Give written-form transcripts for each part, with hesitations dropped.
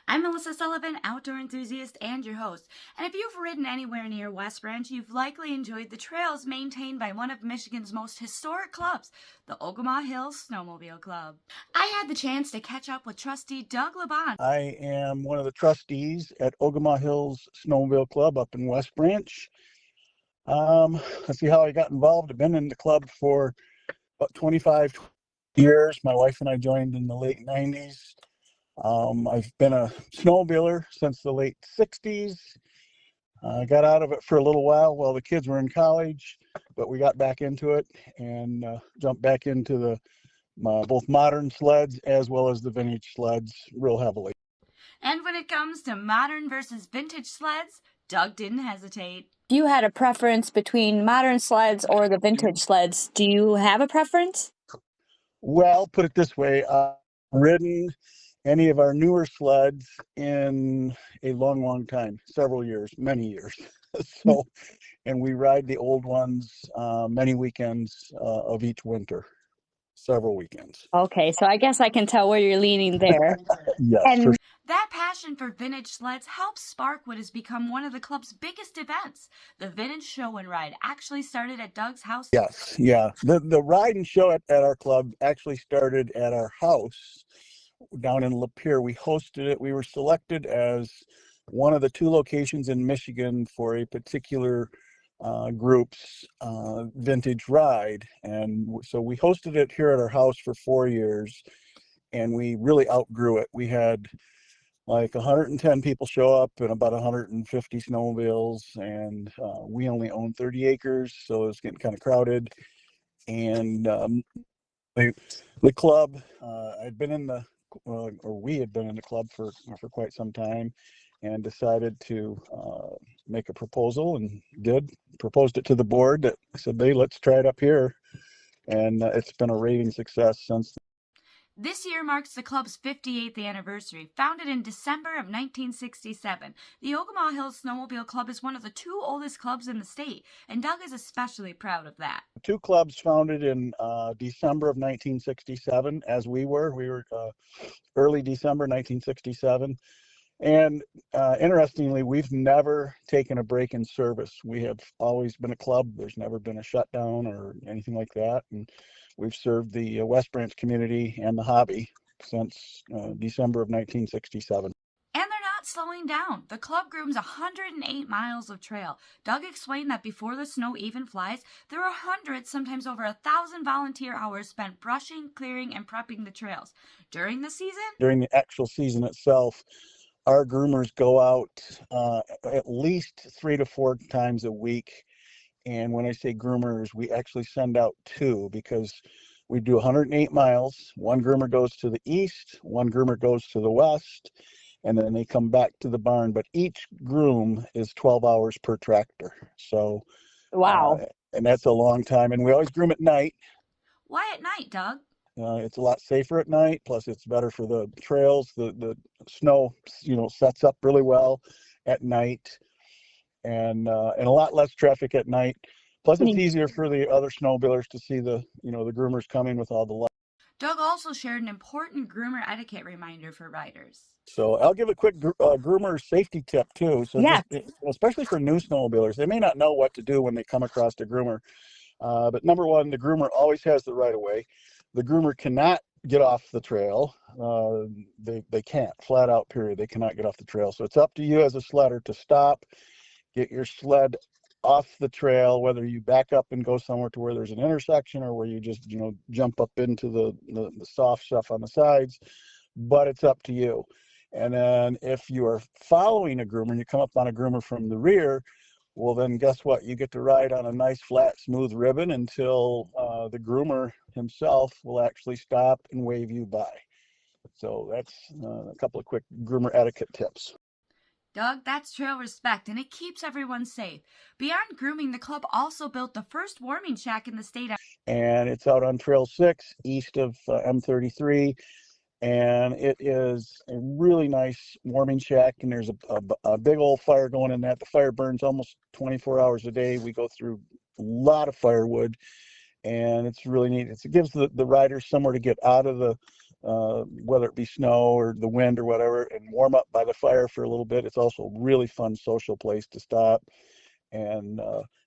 I'm Melissa Sullivan, outdoor enthusiast and your host. And if you've ridden anywhere near West Branch, you've likely enjoyed the trails maintained by one of Michigan's most historic clubs, the Ogemaw Hills Snowmobile Club. I had the chance to catch up with trustee Doug Laban. I am one of the trustees at Ogemaw Hills Snowmobile Club up in West Branch. Let's see how I got involved. I've been in the club for about 25 years. My wife and I joined in the late 90s. I've been a snowmobiler since the late 60s. I got out of it for a little while the kids were in college, but we got back into it and jumped back into the both modern sleds as well as the vintage sleds real heavily. And when it comes to modern versus vintage sleds, Doug didn't hesitate. If you had a preference between modern sleds or the vintage sleds, do you have a preference? Well, put it this way, ridden any of our newer sleds in a long time, several years, many years. And we ride the old ones many weekends of each winter, several weekends. Okay, so I guess I can tell where you're leaning there. Yes. That passion for vintage sleds helps spark what has become one of the club's biggest events. The Vintage Show and Ride actually started at Doug's house. Yes, yeah. The ride and show at our club actually started at our house down in Lapeer. We hosted it. We were selected as one of the 2 locations in Michigan for a particular group's vintage ride. And so we hosted it here at our house for 4 years, and we really outgrew it. We had like 110 people show up and about 150 snowmobiles, and we only own 30 acres, so it's getting kind of crowded. And the club, I'd been in the or we had been in the club for quite some time, and decided to make a proposal, and proposed it to the board. That said, hey, let's try it up here, and it's been a raving success since. This year marks the club's 58th anniversary. Founded in December of 1967, the Ogemaw Hills Snowmobile Club is one of the 2 oldest clubs in the state, and Doug is especially proud of that. 2 clubs founded in December of 1967, as we were. We were early December 1967. And interestingly, we've never taken a break in service. We have always been a club. There's never been a shutdown or anything like that. And we've served the West Branch community and the hobby since December of 1967. And they're not slowing down. The club grooms 108 miles of trail. Doug explained that before the snow even flies, there are hundreds, sometimes over 1,000 volunteer hours spent brushing, clearing, and prepping the trails. During the actual season itself, our groomers go out at least 3 to 4 times a week. And when I say groomers, we actually send out 2, because we do 108 miles. One groomer goes to the east, one groomer goes to the west, and then they come back to the barn. But each groom is 12 hours per tractor. So, wow. And that's a long time. And we always groom at night. Why at night, Doug? It's a lot safer at night. Plus, it's better for the trails. The snow, sets up really well at night, and a lot less traffic at night. Plus, it's easier for the other snowmobilers to see the groomers coming with all the lights. Doug also shared an important groomer etiquette reminder for riders. So I'll give a quick groomer safety tip too. So yeah. Especially for new snowmobilers, they may not know what to do when they come across a groomer. But number one, the groomer always has the right of way. The groomer cannot get off the trail. They can't, flat out, period. They cannot get off the trail. So it's up to you as a sledder to stop, get your sled off the trail, whether you back up and go somewhere to where there's an intersection, or where you just, jump up into the soft stuff on the sides, but it's up to you. And then if you are following a groomer and you come up on a groomer from the rear, well, then guess what? You get to ride on a nice, flat, smooth ribbon until the groomer himself will actually stop and wave you by. So that's a couple of quick groomer etiquette tips. Doug, that's trail respect, and it keeps everyone safe. Beyond grooming, the club also built the first warming shack in the state. And it's out on Trail 6, east of M33. And it is a really nice warming shack, and there's a big old fire going in that. The fire burns almost 24 hours a day. We go through a lot of firewood, and it's really neat. It gives the riders somewhere to get out of the whether it be snow or the wind or whatever, and warm up by the fire for a little bit. It's also a really fun social place to stop. And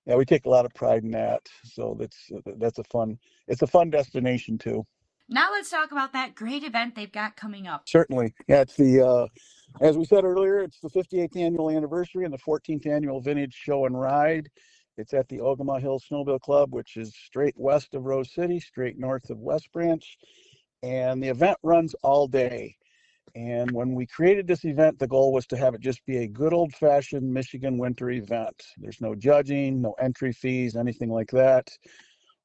yeah, we take a lot of pride in that. So that's it's a fun destination too. Now let's talk about that great event they've got coming up. Certainly. Yeah, it's as we said earlier, it's the 58th annual anniversary and the 14th annual Vintage Show and Ride. It's at the Ogama Hills Snowmobile Club, which is straight west of Rose City, straight north of West Branch. And the event runs all day. And when we created this event, the goal was to have it just be a good old-fashioned Michigan winter event. There's no judging, no entry fees, anything like that.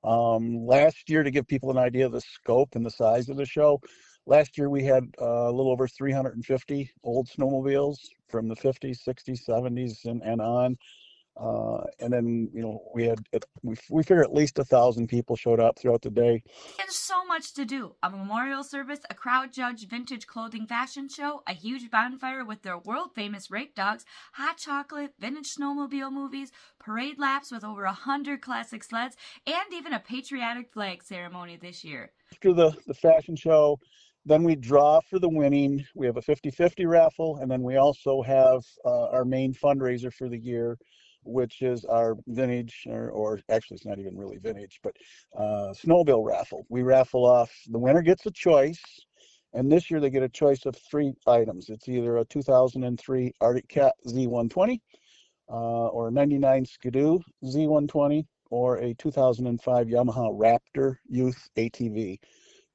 Last year, to give people an idea of the scope and the size of the show, last year we had a little over 350 old snowmobiles from the 50s, 60s, 70s, and on. And then, we figure at least 1,000 people showed up throughout the day. There's so much to do. A memorial service, a crowd-judged vintage clothing fashion show, a huge bonfire with their world-famous rake dogs, hot chocolate, vintage snowmobile movies, parade laps with over 100 classic sleds, and even a patriotic flag ceremony this year. After the fashion show, then we draw for the winning. We have a 50-50 raffle, and then we also have our main fundraiser for the year, which is our vintage, or actually it's not even really vintage, but snowmobile raffle. We raffle off, the winner gets a choice, and this year they get a choice of 3 items. It's either a 2003 Arctic Cat Z120, or a 99 Skidoo Z120, or a 2005 Yamaha Raptor Youth ATV.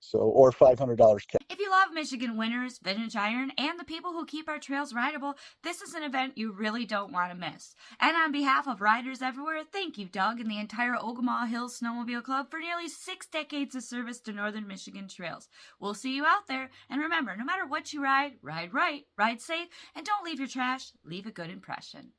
So, or $500 cash. If you love Michigan winters, vintage iron, and the people who keep our trails rideable, this is an event you really don't want to miss. And on behalf of riders everywhere, thank you, Doug, and the entire Ogama Hills Snowmobile Club for nearly 6 decades of service to Northern Michigan trails. We'll see you out there, and remember, no matter what you ride right, ride safe, and don't leave your trash, leave a good impression.